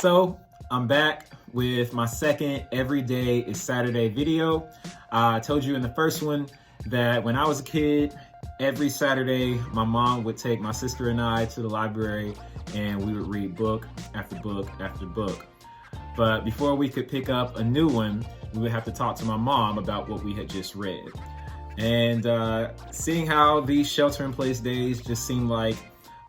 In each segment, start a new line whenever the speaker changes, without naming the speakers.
So I'm back with my second Every Day is Saturday video. I told you in the first one that when I was a kid, every Saturday, my mom would take my sister and I to the library and we would read book after book after book. But before we could pick up a new one, we would have to talk to my mom about what we had just read. And seeing how these shelter-in-place days just seem like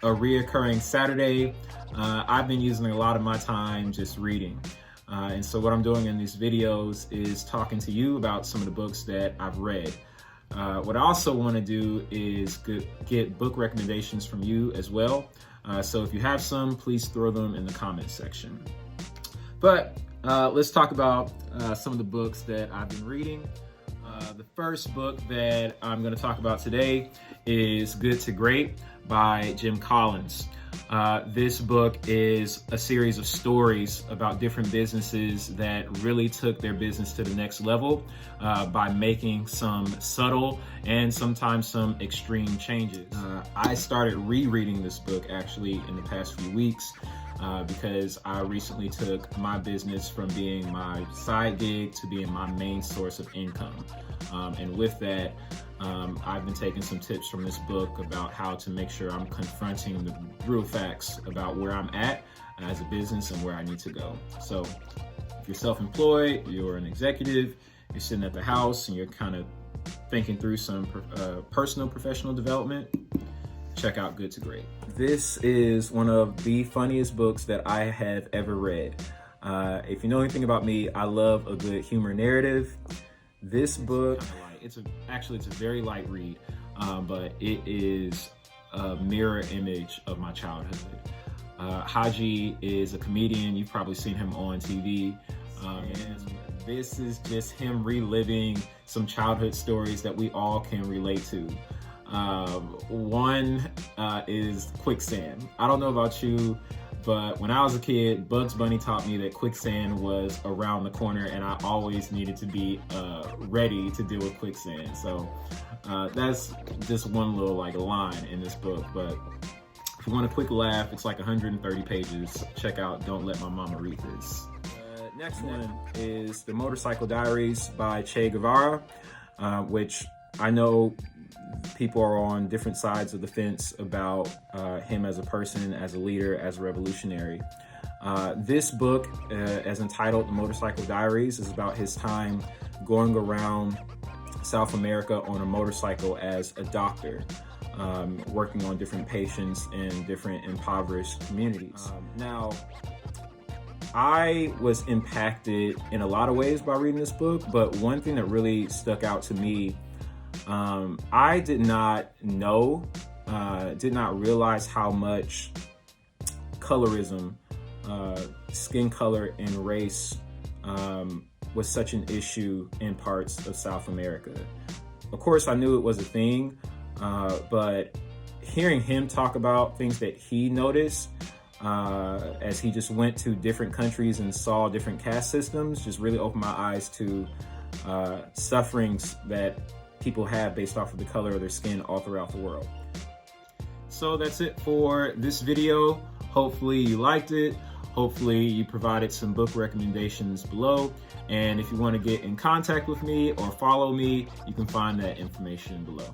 a reoccurring Saturday, I've been using a lot of my time just reading. And so what I'm doing in these videos is talking to you about some of the books that I've read. What I also want to do is get book recommendations from you as well. So if you have some, please throw them in the comments section. But let's talk about some of the books that I've been reading. The first book that I'm going to talk about today is Good to Great by Jim Collins. This book is a series of stories about different businesses that really took their business to the next level by making some subtle and sometimes some extreme changes. I started rereading this book actually in the past few weeks because I recently took my business from being my side gig to being my main source of income. And with that, I've been taking some tips from this book about how to make sure I'm confronting the real facts about where I'm at as a business and where I need to go. So if you're self-employed, you're an executive, you're sitting at the house and you're kind of thinking through some personal professional development, check out Good to Great. This is one of the funniest books that I have ever read. If you know anything about me, I love a good humor narrative. This book, it's a very light read, but it is a mirror image of my childhood. Haji is a comedian. You've probably seen him on TV. And this is just him reliving some childhood stories that we all can relate to. One is quicksand. I don't know about you, but when I was a kid, Bugs Bunny taught me that quicksand was around the corner and I always needed to be ready to deal with quicksand. So that's just one little line in this book. But if you want a quick laugh, it's like 130 pages. Check out Don't Let My Mama Read This. Next one is The Motorcycle Diaries by Che Guevara, which I know people are on different sides of the fence about him as a person, as a leader, as a revolutionary. This book, as entitled The Motorcycle Diaries, is about his time going around South America on a motorcycle as a doctor, working on different patients in different impoverished communities. Now, I was impacted in a lot of ways by reading this book, but one thing that really stuck out to me, I did not realize how much colorism, skin color, and race was such an issue in parts of South America. Of course, I knew it was a thing, but hearing him talk about things that he noticed as he just went to different countries and saw different caste systems just really opened my eyes to sufferings that people have based off of the color of their skin all throughout the world. So that's it for this video. Hopefully you liked it. Hopefully you provided some book recommendations below. And if you want to get in contact with me or follow me, you can find that information below.